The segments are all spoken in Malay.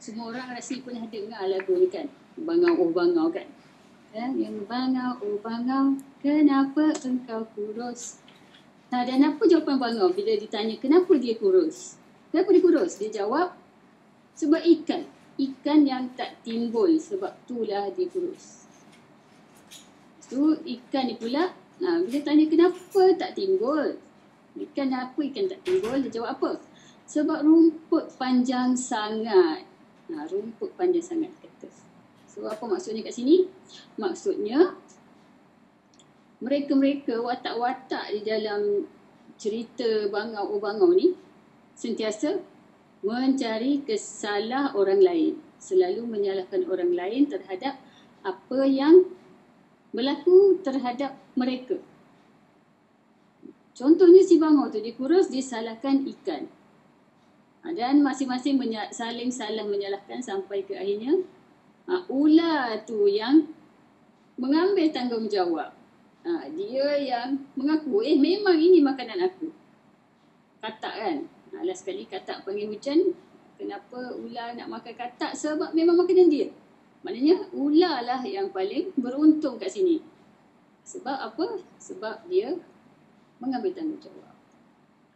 Semua orang rasa pernah dengar lagu ni kan, Bangau oh Bangau kan. Yang bangau oh bangau, kenapa engkau kurus? Nah, dan apa jawapan bangau bila ditanya kenapa dia kurus? Kenapa dia kurus? Dia jawab, sebab ikan. Ikan yang tak timbul, sebab itulah dia kurus. Tu ikan ni pula, bila tanya kenapa tak timbul? Ikan tak timbul? Dia jawab apa? Sebab rumput panjang sangat. Rumput panjang sangat kata. So apa maksudnya kat sini? Maksudnya mereka-mereka watak-watak di dalam cerita Bangau oh Bangau ni sentiasa mencari kesalah orang lain, selalu menyalahkan orang lain terhadap apa yang berlaku terhadap mereka. Contohnya si bangau tu, dia kurus, dia salahkan ikan. Dan masing-masing saling salah menyalahkan sampai ke akhirnya ular tu yang mengambil tanggungjawab. Dia yang mengaku, memang ini makanan aku. Katak kan? Last sekali katak panggil hujan, kenapa ular nak makan katak? Sebab memang makanan dia. Maknanya ular lah yang paling beruntung kat sini. Sebab apa? Sebab dia mengambil tanggungjawab.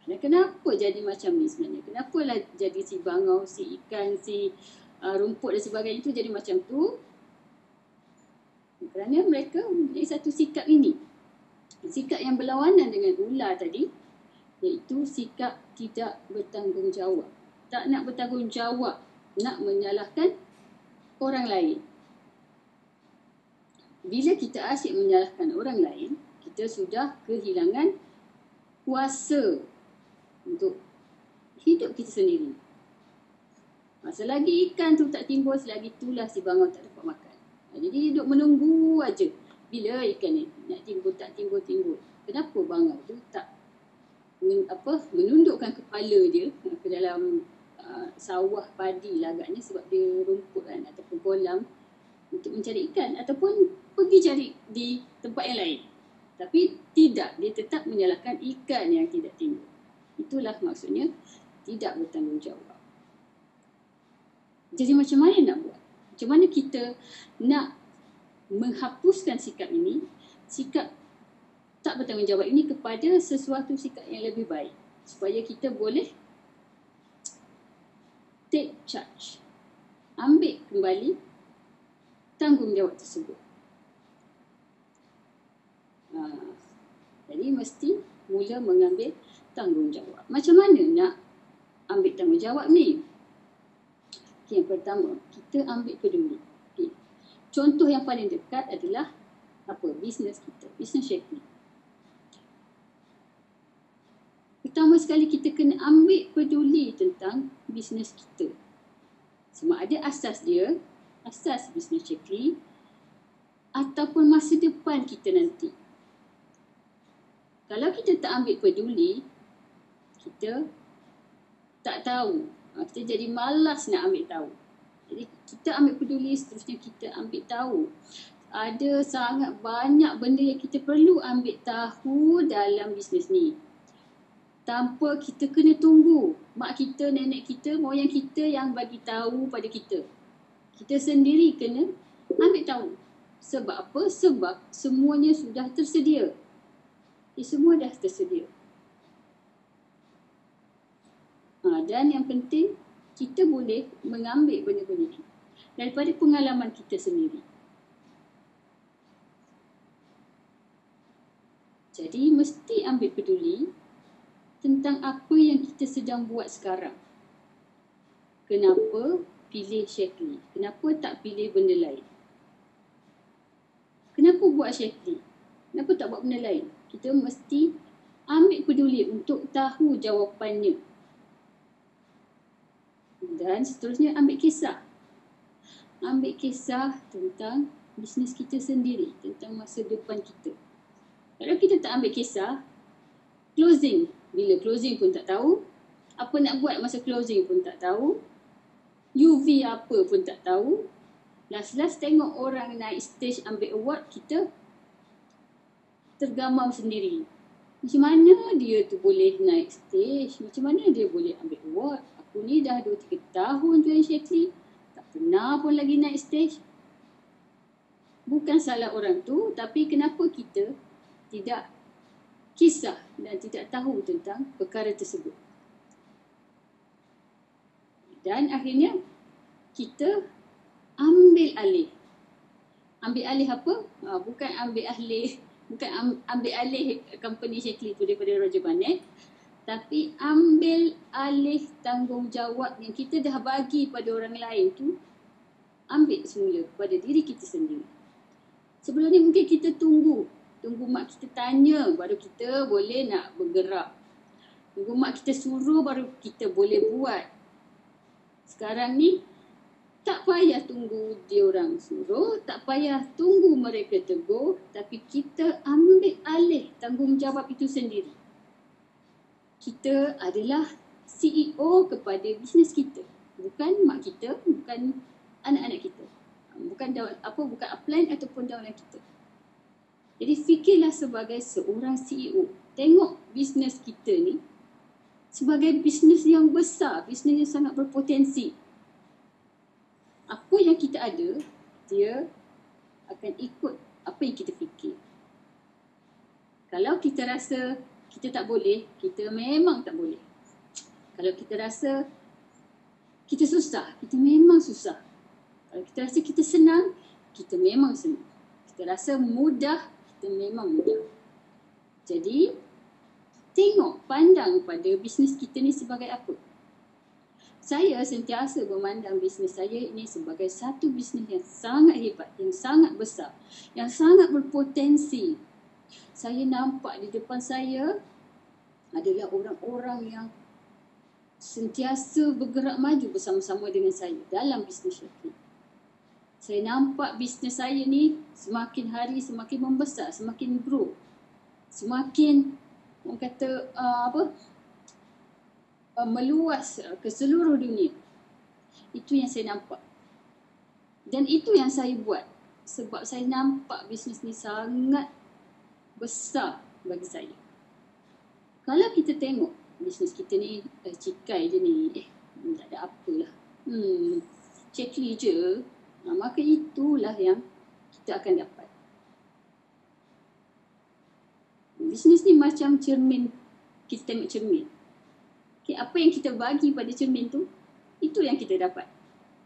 Dan kenapa jadi macam ni sebenarnya? Kenapa lah jadi si bangau, si ikan, si rumput dan sebagainya itu jadi macam tu? Kerana mereka mempunyai satu sikap ini. Sikap yang berlawanan dengan ular tadi, iaitu sikap tidak bertanggungjawab. Tak nak bertanggungjawab, nak menyalahkan orang lain. Bila kita asyik menyalahkan orang lain, kita sudah kehilangan kuasa untuk hidup kita sendiri. Selagi ikan tu tak timbul, selagi itulah si bangau tak dapat makan. Jadi duduk menunggu aja bila ikan ni nak timbul, tak timbul. Kenapa bangau tu tak menundukkan kepala dia ke dalam sawah padi lah agaknya, sebab dia rumput kan, ataupun kolam untuk mencari ikan, ataupun pergi cari di tempat yang lain. Tapi tidak, dia tetap menyalahkan ikan yang tidak timbul. Itulah maksudnya tidak bertanggungjawab. Jadi macam mana nak buat? Macam mana kita nak menghapuskan sikap ini, sikap tak bertanggungjawab ini kepada sesuatu sikap yang lebih baik, supaya kita boleh take charge, ambil kembali tanggungjawab tersebut. Jadi mesti mula mengambil tanggungjawab. Macam mana nak ambil tanggungjawab ni? Yang pertama, kita ambil peduli. Contoh yang paling dekat adalah bisnes kita, bisnes Shaklee. Pertama sekali kita kena ambil peduli tentang bisnes kita. Sama ada asas dia, asas bisnes Shaklee, ataupun masa depan kita nanti. Kalau kita tak ambil peduli, kita tak tahu. Kita jadi malas nak ambil tahu. Jadi kita ambil peduli, seterusnya kita ambil tahu. Ada sangat banyak benda yang kita perlu ambil tahu dalam bisnes ni. Tanpa kita kena tunggu mak kita, nenek kita, moyang kita yang bagi tahu pada kita. Kita sendiri kena ambil tahu. Sebab apa? Sebab semuanya sudah tersedia. Semua dah tersedia. Dan yang penting, kita boleh mengambil benda-benda ni daripada pengalaman kita sendiri. Jadi, mesti ambil peduli tentang apa yang kita sedang buat sekarang. Kenapa pilih Shaklee? Kenapa tak pilih benda lain? Kenapa buat Shaklee? Kenapa tak buat benda lain? Kita mesti ambil peduli untuk tahu jawapannya. Dan seterusnya ambil kisah. Ambil kisah tentang bisnes kita sendiri, tentang masa depan kita. Kalau kita tak ambil kisah, closing. Bila closing pun tak tahu. Apa nak buat masa closing pun tak tahu. UV apa pun tak tahu. Last tengok orang naik stage ambil award, kita tergamam sendiri. Macam mana dia tu boleh naik stage? Macam mana dia boleh ambil award? Apa aku ni dah 2-3 tahun jual Shaklee, tak pernah pun lagi naik stage. Bukan salah orang tu, tapi kenapa kita tidak kisah dan tidak tahu tentang perkara tersebut. Dan akhirnya kita ambil alih. Ambil alih apa? Bukan ambil alih company Shaklee tu daripada Roger Barnett, tapi ambil alih tanggungjawab yang kita dah bagi pada orang lain tu, ambil semula kepada diri kita sendiri. Sebelum ni mungkin kita tunggu mak kita tanya baru kita boleh nak bergerak. Tunggu mak kita suruh baru kita boleh buat. Sekarang ni tak payah tunggu dia orang suruh, tak payah tunggu mereka tegur, tapi kita ambil alih tanggungjawab itu sendiri. Kita adalah CEO kepada bisnes kita, bukan mak kita, bukan anak-anak kita, bukan upline ataupun downline kita. Jadi fikirlah sebagai seorang CEO. Tengok bisnes kita ni sebagai bisnes yang besar, bisnes yang sangat berpotensi. Apa yang kita ada, dia akan ikut apa yang kita fikir. Kalau kita rasa kita tak boleh, kita memang tak boleh. Kalau kita rasa kita susah, kita memang susah. Kalau kita rasa kita senang, kita memang senang. Kita rasa mudah, kita memang mudah. Jadi, pandang pada bisnes kita ni sebagai apa? Saya sentiasa memandang bisnes saya ini sebagai satu bisnes yang sangat hebat, yang sangat besar, yang sangat berpotensi. Saya nampak di depan saya adalah orang-orang yang sentiasa bergerak maju bersama-sama dengan saya dalam bisnes Shaklee. Saya nampak bisnes saya ni semakin hari semakin membesar, semakin grow, semakin orang kata meluas ke seluruh dunia. Itu yang saya nampak. Dan itu yang saya buat. Sebab saya nampak bisnes ni sangat besar bagi saya. Kalau kita tengok bisnes kita ni cikai je ni, tak ada apalah. Shaklee je. Maka itulah yang kita akan dapat. Bisnes ni macam cermin. Kita tengok cermin. Okay, apa yang kita bagi pada cermin tu, itu yang kita dapat.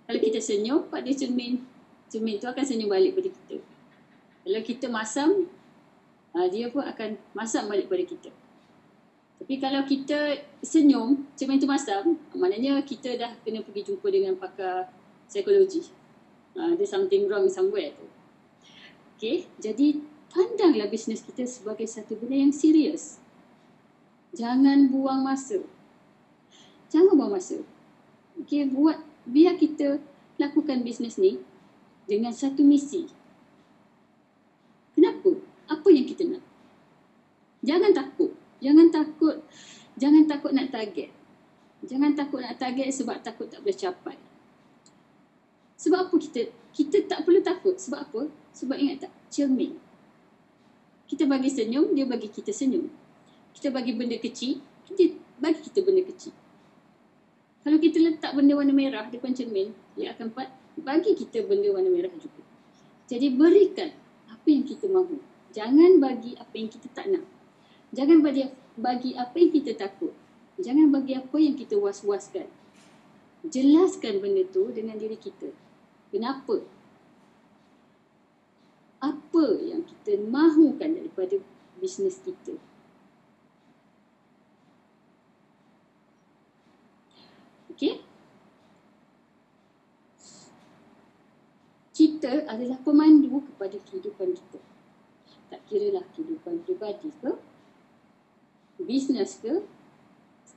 Kalau kita senyum pada cermin, cermin tu akan senyum balik pada kita. Kalau kita masam, dia pun akan masam balik pada kita. Tapi kalau kita senyum, cermin tu masam, maknanya kita dah kena pergi jumpa dengan pakar psikologi. There's something wrong somewhere tu. Okay, jadi pandanglah bisnes kita sebagai satu benda yang serius. Jangan buang masa. Jangan buang masa. Okay, biar kita lakukan bisnes ni dengan satu misi. Kenapa? Apa yang kita nak? Jangan takut. Jangan takut nak target. Jangan takut nak target sebab takut tak boleh capai. Sebab apa kita tak perlu takut? Sebab apa? Sebab ingat tak? Cermin. Kita bagi senyum, dia bagi kita senyum. Kita bagi benda kecil, dia bagi kita benda kecil. Kalau kita letak benda warna merah depan cermin, dia akan bagi kita benda warna merah juga. Jadi berikan apa yang kita mahu. Jangan bagi apa yang kita tak nak. Jangan bagi apa yang kita takut. Jangan bagi apa yang kita was-waskan. Jelaskan benda tu dengan diri kita. Kenapa? Apa yang kita mahukan daripada bisnes kita? Okey? Kita adalah pemandu kepada kehidupan kita. Tak kiralah kehidupan pribadi ke, bisnes ke,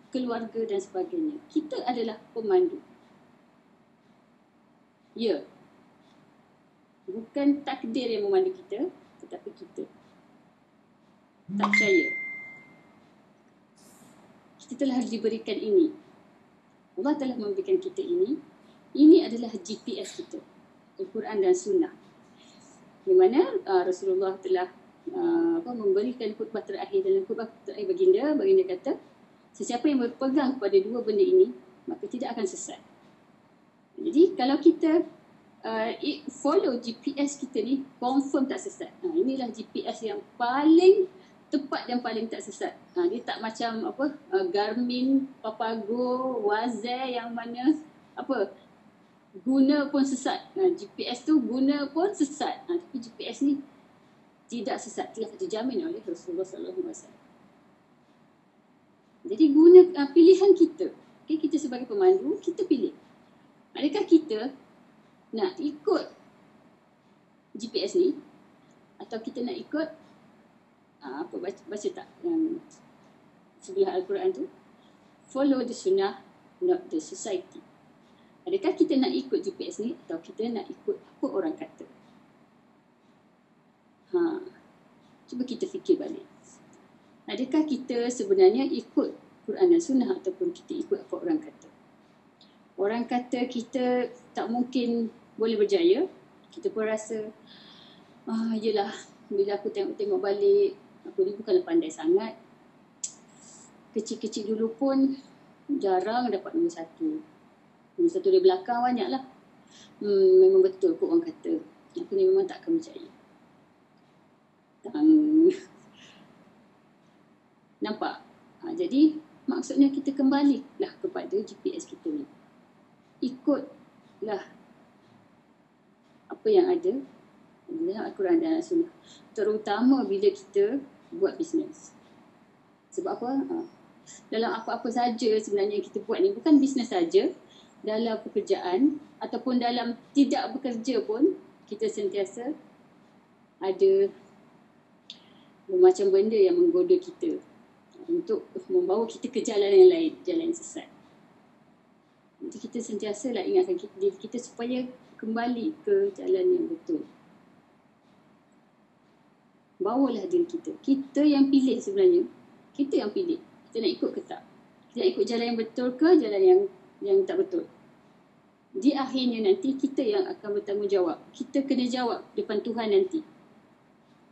keluarga dan sebagainya. Kita adalah pemandu. Ya. Bukan takdir yang memandu kita, tetapi kita. Tak percaya. Kita telah diberikan ini. Allah telah memberikan kita ini. Ini adalah GPS kita. Al-Quran dan Sunnah. Di mana Rasulullah telah memberikan khutbah terakhir. Dalam khutbah terakhir baginda kata, sesiapa yang berpegang kepada dua benda ini, maka tidak akan sesat. Jadi kalau kita follow GPS kita ni, confirm tak sesat. Inilah GPS yang paling tepat dan paling tak sesat. Dia tak macam Garmin, Papago, Wazir yang mana guna pun sesat. GPS tu guna pun sesat. Tapi GPS ni tidak sesat, telah dijamin oleh Rasulullah SAW. Jadi pilihan kita. Okay, kita sebagai pemandu, kita pilih. Adakah kita nak ikut GPS ni atau kita nak ikut baca tak yang sebelah Al-Quran tu, follow the sunnah, not the society. Adakah kita nak ikut GPS ni atau kita nak ikut apa orang kata? Cuba kita fikir balik. Adakah kita sebenarnya ikut Quran dan Sunnah ataupun kita ikut apa orang kata? Orang kata kita tak mungkin boleh berjaya. Kita pun rasa, yelah, bila aku tengok balik, aku ni bukanlah pandai sangat. Kecil-kecil dulu pun jarang dapat nombor satu. Nombor satu di belakang banyak lah. Memang betul kot orang kata. Aku ni memang tak akan berjaya. Nampak? Jadi maksudnya kita kembalilah kepada GPS kita ni. Ikutlah apa yang ada dalam Al-Quran dan Sunnah. Terutama bila kita buat bisnes. Sebab apa? Dalam apa-apa saja sebenarnya yang kita buat ni, bukan bisnes saja, dalam pekerjaan ataupun dalam tidak bekerja pun, kita sentiasa ada macam benda yang menggoda kita untuk membawa kita ke jalan yang lain, jalan yang sesat. Jadi kita sentiasa ingatkan diri kita supaya kembali ke jalan yang betul. Bawalah diri kita. Kita yang pilih sebenarnya. Kita yang pilih. Kita nak ikut ke tak? Kita nak ikut jalan yang betul ke jalan yang tak betul? Di akhirnya nanti kita yang akan bertanggungjawab. Kita kena jawab depan Tuhan nanti.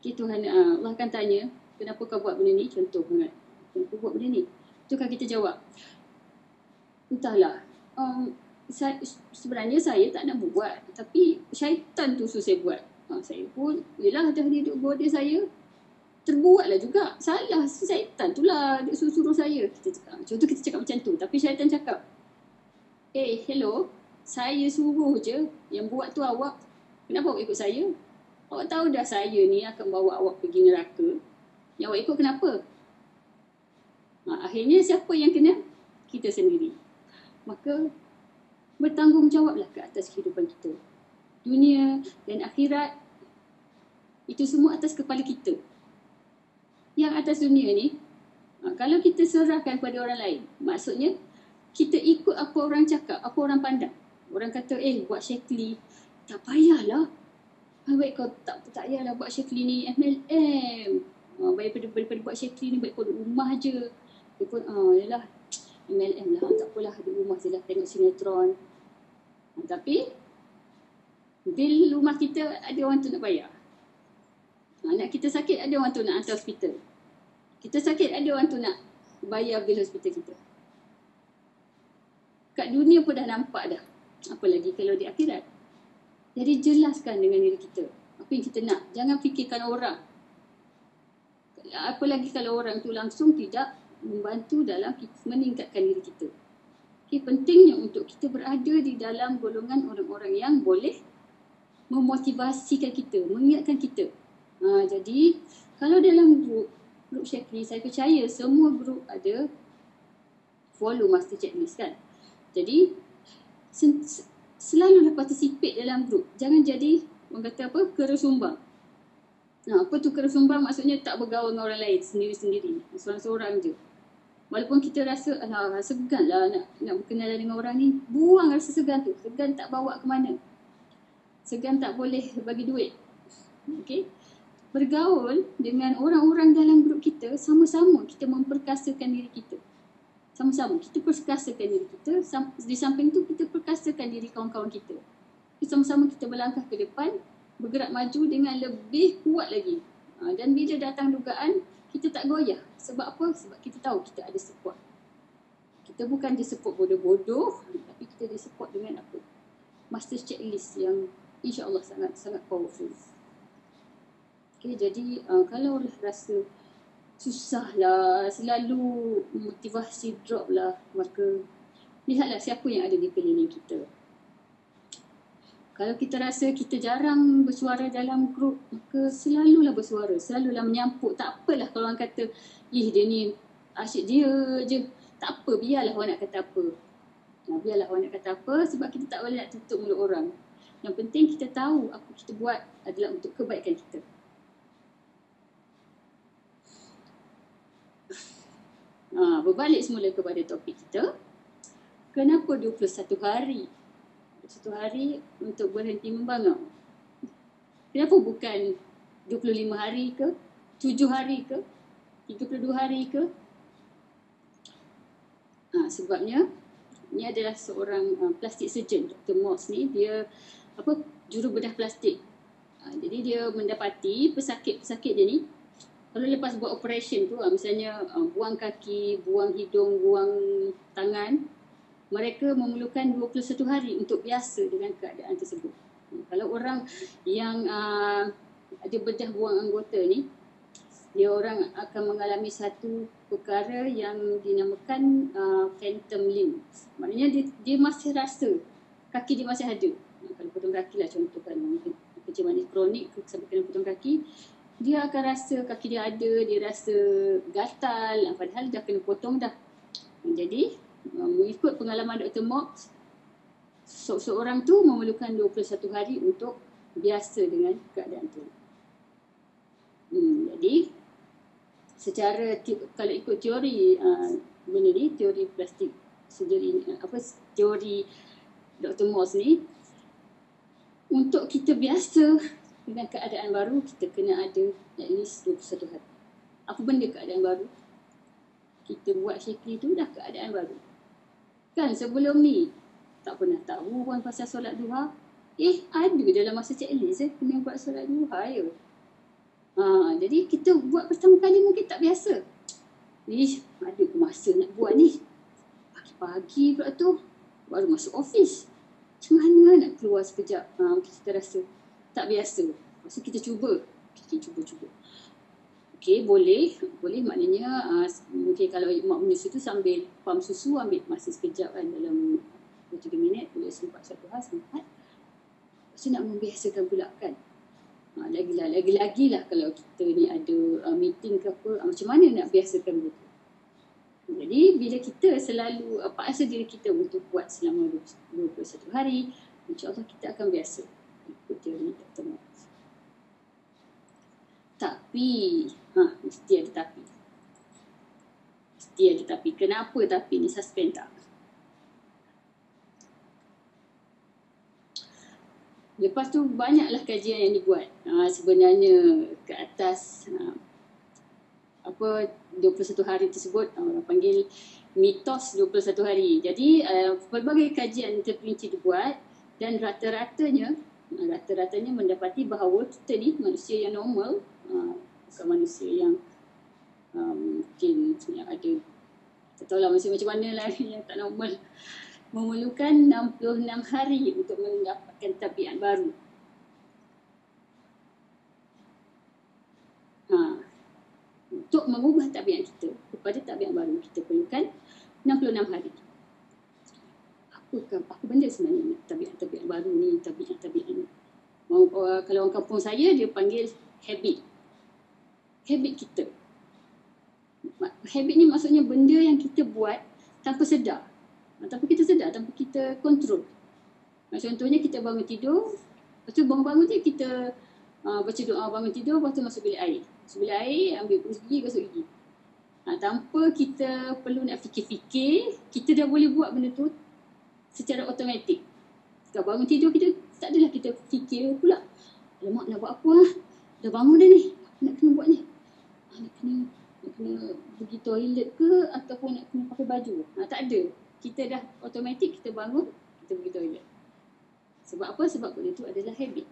Okay, Tuhan, Allah akan tanya, kenapa kau buat benda ni? Contoh banget. Kenapa buat benda ni? Tukar kita jawab. Entahlah. Sebenarnya saya tak nak buat. Tapi syaitan tu suruh saya buat. Saya pun, yelah dah dia duduk border saya. Terbuatlah juga. Salah syaitan tu lah. Dia suruh saya. Contoh kita cakap macam tu. Tapi syaitan cakap, hello. Saya suruh je. Yang buat tu awak. Kenapa awak ikut saya? Awak tahu dah saya ni akan bawa awak pergi neraka. Yang awak ikut kenapa? Akhirnya siapa yang kena? Kita sendiri. Maka bertanggungjawablah ke atas kehidupan kita. Dunia dan akhirat, itu semua atas kepala kita. Yang atas dunia ni, kalau kita serahkan kepada orang lain, maksudnya kita ikut apa orang cakap, apa orang pandang. Orang kata, buat Shaklee, tak payahlah. Baik kau tak payahlah buat Shaklee ni MLM. Daripada buat Shaklee ni, baik kau duduk rumah je. Dia pun, yelah, MLM lah, tak apalah, duduk rumah je lah, tengok sinetron. Tapi, bil rumah kita ada orang tu nak bayar. Anak kita sakit, ada orang tu nak hantar hospital. Kita sakit, ada orang tu nak bayar bil hospital kita. Kat dunia pun dah nampak dah. Apa lagi kalau di akhirat. Jadi jelaskan dengan diri kita apa yang kita nak. Jangan fikirkan orang. Apalagi kalau orang tu langsung tidak membantu dalam meningkatkan diri kita. Pentingnya untuk kita berada di dalam golongan orang-orang yang boleh memotivasikan kita, mengingatkan kita. Jadi kalau dalam grup Shaklee, saya percaya semua grup ada follow master checklist kan. Jadi selalulah participate dalam grup. Jangan jadi orang kata kera sumbang. Apa tu kera sumbang? Maksudnya tak bergaul dengan orang lain, sendiri-sendiri, seorang-seorang je. Walaupun kita rasa segan lah nak berkenalan dengan orang ni, buang rasa segan tu. Segan tak bawa ke mana. Segan tak boleh bagi duit. Okay? Bergaul dengan orang-orang dalam grup kita, sama-sama kita memperkasakan diri kita. Sama-sama kita perkasakan diri kita. Di samping tu kita perkasakan diri kawan-kawan kita. Sama-sama kita berlangkah ke depan, bergerak maju dengan lebih kuat lagi. Dan bila datang dugaan, kita tak goyah. Sebab apa? Sebab kita tahu kita ada support. Kita Kita bukan disupport bodoh-bodoh, tapi kita disupport dengan apa? Master checklist yang insya-Allah sangat powerful. Okay, jadi kalau rasa susah lah, selalu motivasi drop lah, maka lihatlah siapa yang ada di keliling kita. Kalau kita rasa kita jarang bersuara dalam grup, maka selalulah bersuara, selalulah menyampuk. Tak apalah kalau orang kata, dia ni asyik dia je. Tak apa, biarlah orang nak kata apa. Biarlah orang nak kata apa, sebab kita tak boleh nak tutup mulut orang. Yang penting kita tahu apa kita buat adalah untuk kebaikan kita. Berbalik semula kepada topik kita. Kenapa 21 hari? 21 hari untuk berhenti membangau. Kenapa bukan 25 hari ke? 7 hari ke? 32 hari ke? Sebabnya, ini adalah seorang plastik surgeon, Dr. Moss ni. Dia jurubedah plastik. Jadi dia mendapati pesakit-pesakit dia ni, kalau lepas buat operation tu, misalnya buang kaki, buang hidung, buang tangan, mereka memerlukan 21 hari untuk biasa dengan keadaan tersebut. Kalau orang yang ada bedah buang anggota ni, dia orang akan mengalami satu perkara yang dinamakan phantom limb. Maknanya dia masih rasa kaki dia masih ada. Kalau potong kaki lah contoh kan, mungkin kerja manis kronik sampai kena potong kaki, dia akan rasa kaki dia ada, dia rasa gatal, padahal dah kena potong dah. Jadi mengikut pengalaman Dr. Moss, seorang tu memerlukan 21 hari untuk biasa dengan keadaan tu. Jadi secara kalau ikut teori benda ni, teori plastik surgery, teori Dr. Moss ni, untuk kita biasa dengan keadaan baru, kita kena ada at least 21 hari. Apa benda keadaan baru? Kita buat syikri tu dah keadaan baru. Kan sebelum ni tak pernah tahu pun pasal solat duha. Ada dalam masa checklist kena buat solat duha ya. Jadi kita buat pertama kali mungkin tak biasa. Ada ke masa nak buat ni? Pagi-pagi pula tu baru masuk office. Macam mana nak keluar sekejap? Kita rasa tak biasa. Masa kita cuba. Okey, boleh maknanya mungkin kalau mak menyusu tu sambil pam susu, ambil masa sekejap kan, dalam 2-3 minit, boleh sempat satu hal, sempat. Lepas tu nak membiasakan pula kan. Lagi-lagi lah kalau kita ni ada meeting ke apa, macam mana nak biasakan benda tu. Jadi bila kita selalu paksa diri kita untuk buat selama 21 hari, insya-Allah kita akan biasa. Ikut teori Dr. Moss. Tapi, mesti ada tapi. Kenapa tapi ni? Suspend tak? Lepas tu banyaklah kajian yang dibuat. Sebenarnya ke atas 21 hari tersebut, orang panggil mitos 21 hari. Jadi pelbagai kajian terperinci dibuat dan rata-ratanya mendapati bahawa kita ni manusia yang normal, bukan manusia yang mungkin yang ada, tak tahulah macam mana lah yang tak normal, memerlukan 66 hari untuk mendapatkan tabiat baru. Untuk mengubah tabiat kita kepada tabiat baru, kita perlukan 66 hari. Apa benda sebenarnya tabiat baru ni, tabiat ni? Kalau orang kampung saya, dia panggil habit kita. Habit ni maksudnya benda yang kita buat tanpa sedar. Tanpa kita kontrol. Contohnya kita bangun tidur, lepas tu bangun-bangun je kita baca doa bangun tidur, lepas tu masuk bilik air. Ambil berus gigi, gosok gigi. Tanpa kita perlu nak fikir-fikir, kita dah boleh buat benda tu secara automatik. Kalau bangun tidur, kita tak adalah kita fikir pula, alamak nak buat apa dah bangun dah ni, apa nak kena buat ni, nak kena pergi toilet ke ataupun nak kena pakai baju. Tak ada. Kita dah automatik, kita bangun, kita pergi toilet. Sebab apa? Sebab benda tu adalah habit.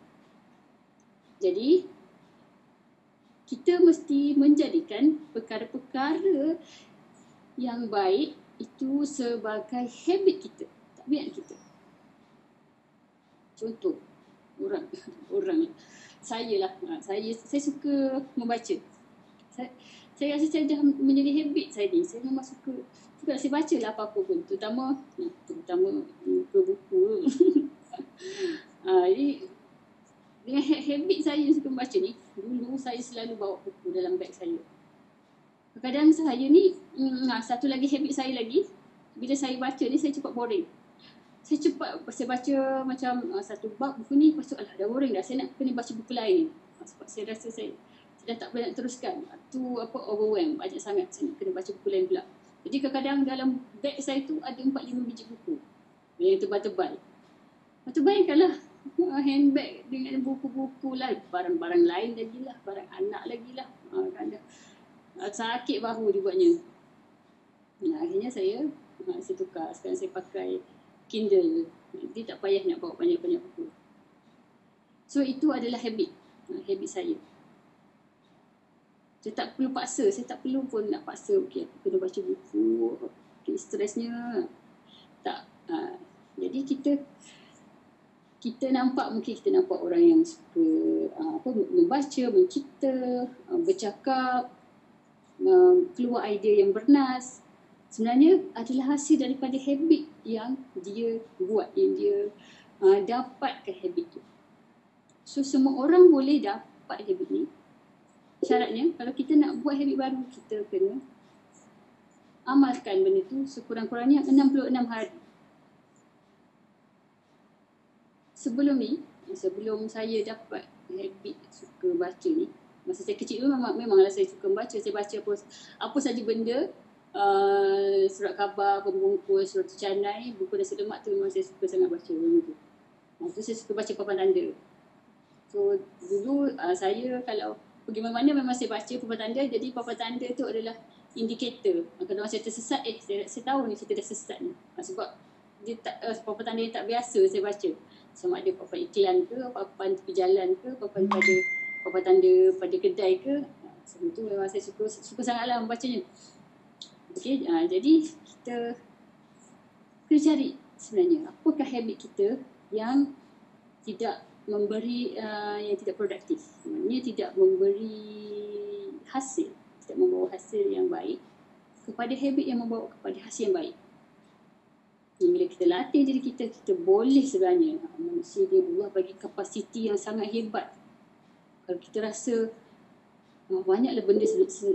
Jadi kita mesti menjadikan perkara-perkara yang baik itu sebagai habit kita, tabiat kita. Contoh, orang saya lah, saya suka membaca. Saya rasa saya dah menjadi habit saya ni. Saya memang suka saya baca lah apa-apa pun, terutama muka buku. Jadi dengan habit saya suka membaca ni, dulu saya selalu bawa buku dalam beg saya. Kadang-kadang saya ni, satu lagi habit saya lagi, bila saya baca ni saya cepat boring. Saya baca macam satu bab buku ni, lepas tu dah boring dah, saya nak kena baca buku lain. Sebab saya rasa saya dah tak boleh nak teruskan. Tu overwhelm, banyak sangat saya nak kena baca buku lain pula. Jadi kadang-kadang dalam beg saya tu ada 4-5 biji buku yang tebal-tebal. Lepas tu bayangkanlah, handbag dengan buku-buku lah, barang-barang lain lagi lah, barang anak lagi lah. Kadang sakit bahu dibuatnya. Akhirnya saya tukar. Sekarang saya pakai Kindle. Jadi tak payah nak bawa banyak-banyak buku. So itu adalah habit saya. Saya tak perlu paksa. Saya tak perlu pun nak paksa. Okay, aku kena baca buku. Okay, stresnya. Tak. Jadi kita nampak, mungkin kita nampak orang yang suka membaca, mencipta, bercakap, keluar idea yang bernas. Sebenarnya adalah hasil daripada habit yang dia buat, yang dia dapatkan habit tu. So semua orang boleh dapat habit ni. Syaratnya, kalau kita nak buat habit baru, kita kena amalkan benda tu sekurang-kurangnya 66 hari. Sebelum saya dapat habit suka baca ni, masa saya kecil dulu memanglah saya suka membaca. Saya baca apa saja benda, surat khabar, pembungkus, surat canai, buku nasi lemak tu memang saya suka sangat baca benda tu. Tu saya suka baca papan tanda. So dulu saya kalau pergi mana-mana memang saya baca papan tanda. Jadi papan tanda tu adalah indikator. Kalau saya tersesat, saya tahu ni kita dah sesat ni. Sebab dia papan tanda yang tak biasa saya baca. Sama ada papan iklan ke, papan tepi jalan ke, papan tanda pada kedai ke. Sebab tu memang saya suka sangatlah membacanya. Okay, jadi kita kena cari sebenarnya apakah habit kita yang tidak memberi, yang tidak produktif. Maksudnya tidak memberi hasil, tidak membawa hasil yang baik, kepada habit yang membawa kepada hasil yang baik. Bila kita latih diri kita boleh sebenarnya. Manusia dia Allah bagi kapasiti yang sangat hebat. Kalau kita rasa banyaklah benda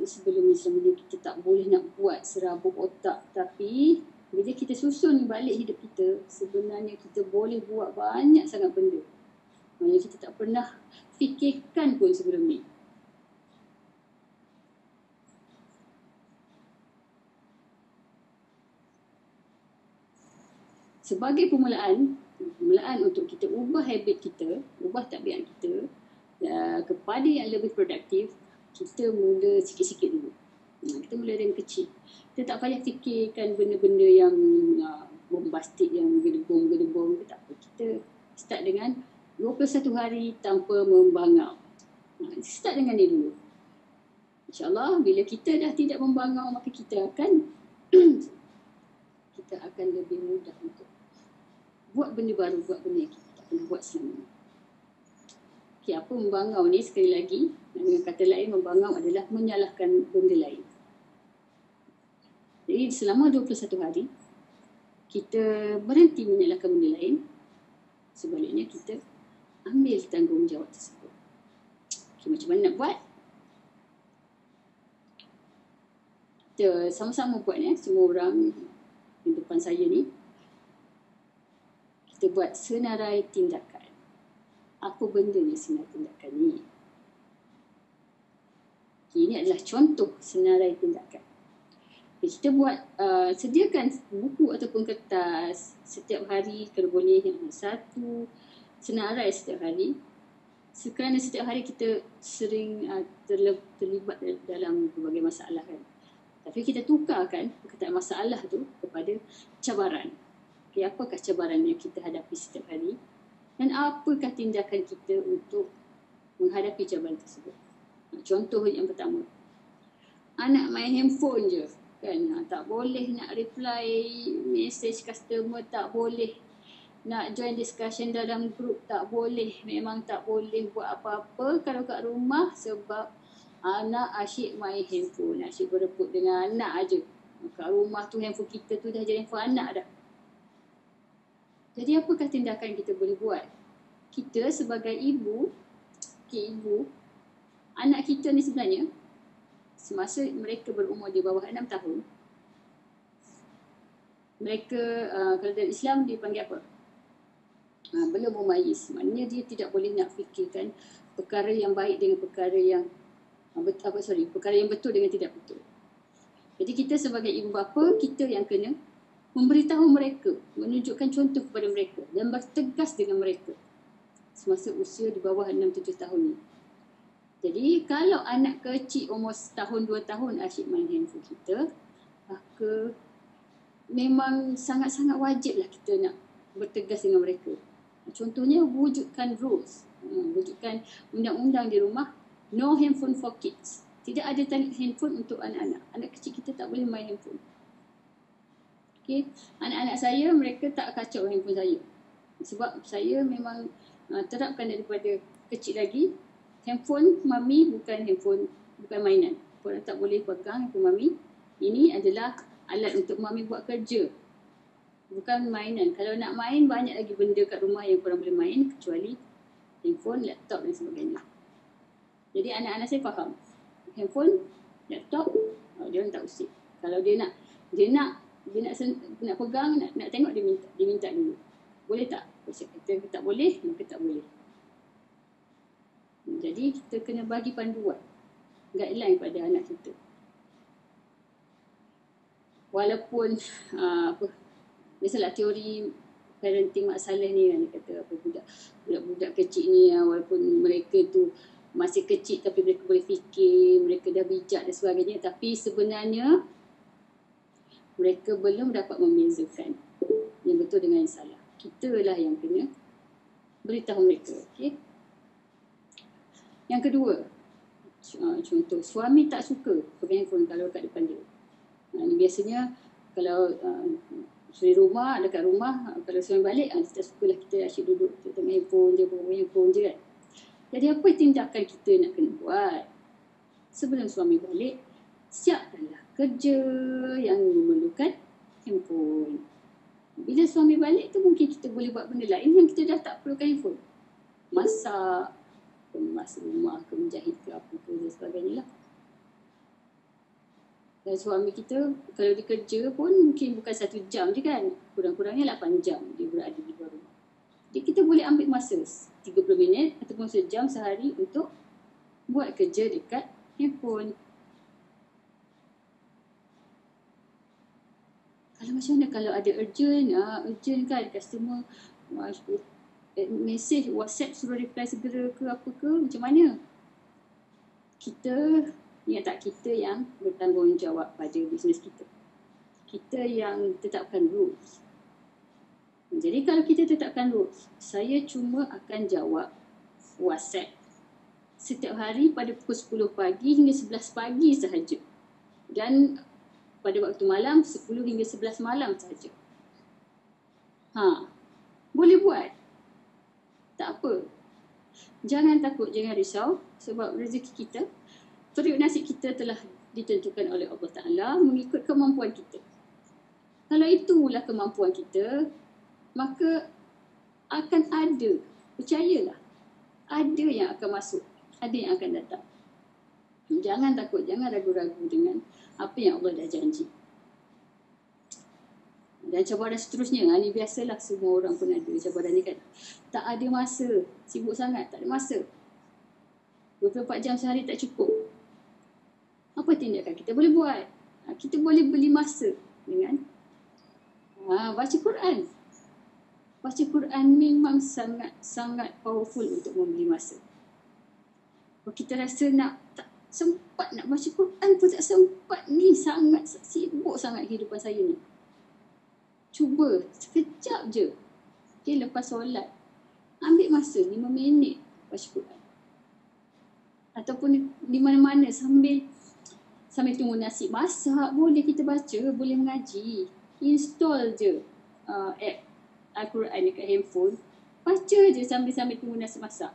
sebelum ni kita tak boleh nak buat, serabut otak. Tapi bila kita susun balik hidup kita, sebenarnya kita boleh buat banyak sangat benda. Maksudnya kita tak pernah fikirkan pun sebelum ni. Sebagai permulaan untuk kita ubah habit kita, ubah tabiat kita kepada yang lebih produktif, kita mula sikit-sikit dulu. Kita mula dari kecil. Kita tak payah fikirkan benda-benda yang bombastik, yang gedebong. Tak apa. Kita start dengan 21 hari tanpa membangau. Start dengan dia dulu. InsyaAllah bila kita dah tidak membangau, maka kita akan lebih mudah untuk buat benda baru, buat benda yang kita tak pernah buat selama ni. Okay, apa membangau ni? Sekali lagi, dengan kata lain, membangau adalah menyalahkan benda lain. Jadi selama 21 hari, kita berhenti menyalahkan benda lain. Sebaliknya kita ambil tanggungjawab tersebut. Okay, macam mana nak buat? Kita sama-sama buat semua orang di depan saya ni. Kita buat senarai tindakan. Apa benda ni senarai tindakan ni? Okay, ini adalah contoh senarai tindakan. Okay, kita buat, sediakan buku ataupun kertas setiap hari, kalau boleh satu senarai setiap hari. Kerana setiap hari kita sering terlibat dalam berbagai masalah kan. Tapi kita tukarkan perkataan masalah tu kepada cabaran. Okay, apakah cabaran yang kita hadapi setiap hari dan apakah tindakan kita untuk menghadapi cabaran tersebut. Contoh yang pertama, anak main handphone je. kan. Tak boleh nak reply message customer, tak boleh nak join discussion dalam group, tak boleh. Memang tak boleh buat apa-apa kalau kat rumah sebab anak asyik main handphone, asyik berebut dengan anak aja. Kat rumah tu handphone kita tu dah jadi handphone anak dah. Jadi apakah tindakan kita boleh buat? Kita sebagai ibu, anak kita ni sebenarnya semasa mereka berumur di bawah 6 tahun, mereka kalau dalam Islam dipanggil apa? Belum mumayyiz. Maknanya dia tidak boleh nak fikirkan perkara yang baik dengan perkara yang perkara yang betul dengan tidak betul. Jadi kita sebagai ibu bapa, kita yang kena memberitahu mereka, menunjukkan contoh kepada mereka dan bertegas dengan mereka semasa usia di bawah 6-7 tahun ni. Jadi kalau anak kecil umur setahun 2 tahun asyik main handphone kita, maka memang sangat-sangat wajib lah kita nak bertegas dengan mereka. Contohnya wujudkan rules, wujudkan undang-undang di rumah, no handphone for kids. Tidak ada handphone untuk anak-anak. Anak kecil kita tak boleh main handphone. Okay. Anak-anak saya, mereka tak kacau handphone saya. Sebab saya memang terapkan daripada kecil lagi, handphone mami bukan handphone, bukan mainan. Korang tak boleh pegang handphone mami. Ini adalah alat untuk mami buat kerja, bukan mainan. Kalau nak main, banyak lagi benda kat rumah yang korang boleh main kecuali handphone, laptop dan sebagainya. Jadi anak-anak saya faham. Handphone, laptop, dia orang tak usik. Kalau dia nak pegang, nak tengok, dia minta dulu. Boleh tak? Kita tak boleh, maka tak boleh. Jadi kita kena bagi panduan, guideline pada anak kita. Walaupun biasalah teori parenting Mak Saleh ni kan, dia kata apa, budak-budak kecil ni walaupun mereka tu masih kecil tapi mereka boleh fikir, mereka dah bijak dan sebagainya, tapi sebenarnya mereka belum dapat membezakan yang betul dengan yang salah. Kita lah yang kena beritahu mereka. Okay? Yang kedua, contoh suami tak suka pegang handphone kalau kat depan dia. Ini biasanya kalau suri rumah, dekat rumah, kalau suami balik, kita tak sukalah, kita asyik duduk tengah handphone je kan. Jadi apa tindakan kita nak kena buat? Sebelum suami balik, siapkanlah kerja yang memerlukan handphone. Bila suami balik tu mungkin kita boleh buat benda lain yang kita dah tak perlukan handphone. Masak, kemas rumah, menjahit ke apa ke dan sebagainya lah. Dan suami kita kalau dia kerja pun mungkin bukan 1 jam je kan. Kurang-kurangnya 8 jam dia berada di luar rumah. Jadi kita boleh ambil masa 30 minit ataupun sejam sehari untuk buat kerja dekat handphone. Kalau macam mana kalau ada urgent kan, customer message WhatsApp suruh reply segera ke apa ke, macam mana? Kita, ingat tak, kita yang bertanggungjawab pada bisnes kita. Kita yang tetapkan rules. Jadi kalau kita tetapkan rules, saya cuma akan jawab WhatsApp setiap hari pada pukul 10 pagi hingga 11 pagi sahaja. Dan pada waktu malam 10 hingga 11 malam sahaja. Boleh buat. Tak apa. Jangan takut, jangan risau sebab rezeki kita, periuk nasib kita telah ditentukan oleh Allah Ta'ala mengikut kemampuan kita. Kalau itulah kemampuan kita, maka akan ada, percayalah, ada yang akan masuk, ada yang akan datang. Jangan takut, jangan ragu-ragu dengan apa yang Allah dah janji. Dan cabaran seterusnya, ni biasalah, semua orang pun ada cabaran ni kan. Tak ada masa, sibuk sangat, tak ada masa. 24 jam sehari tak cukup. Apa tindakan kita boleh buat? Kita boleh beli masa dengan baca Quran. Baca Quran memang sangat powerful untuk membeli masa. Kalau kita rasa tak sempat nak baca Quran pun tak sempat ni, sangat sibuk sangat kehidupan saya ni. Cuba sekejap je. Okay, lepas solat, ambil masa 5 minit baca Quran. Ataupun di mana-mana sambil Sambil tunggu nasi masak, boleh kita baca, boleh mengaji. Install je app Al-Quran dekat handphone. Baca je sambil-sambil tunggu nasi masak.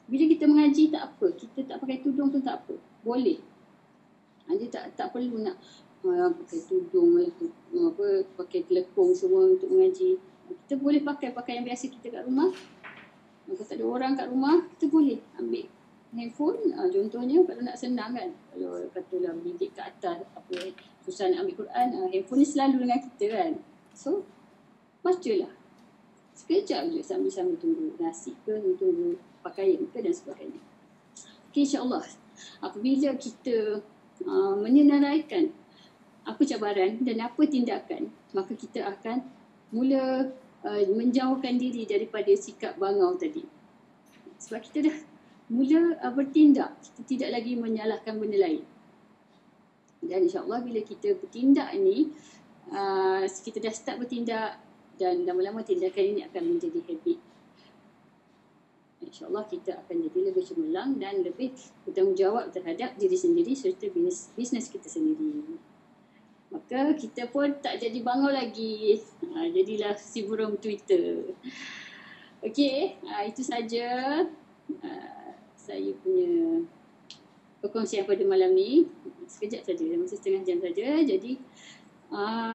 Bila kita mengaji tak apa, kita tak pakai tudung pun tak apa. Boleh. Dia tak perlu nak pakai tudung, pakai telekung semua untuk mengaji. Kita boleh pakai pakaian biasa kita kat rumah. Kalau tak ada orang kat rumah, kita boleh ambil handphone. Contohnya kalau nak senang kan, kalau katalah bidik kat atas, susah nak ambil Quran, handphone ni selalu dengan kita kan. So, bacalah. Sekejap je sambil-sambil tunggu nasi ke, tunggu pakaian ke dan sebagainya. Okay, insyaAllah. Apabila kita menyenaraikan apa cabaran dan apa tindakan, maka kita akan mula menjauhkan diri daripada sikap bangau tadi. Sebab kita dah mula bertindak, kita tidak lagi menyalahkan benda lain. Dan insyaAllah bila kita bertindak ni, kita dah start bertindak dan lama-lama tindakan ini akan menjadi habit. InsyaAllah kita akan jadi lebih cemerlang dan lebih bertanggungjawab terhadap diri sendiri serta bisnes kita sendiri. Maka kita pun tak jadi bangau lagi. Jadilah si burung Twitter. Okey, itu saja saya punya perkongsian pada malam ni. Sekejap saja, masa setengah jam saja. Jadi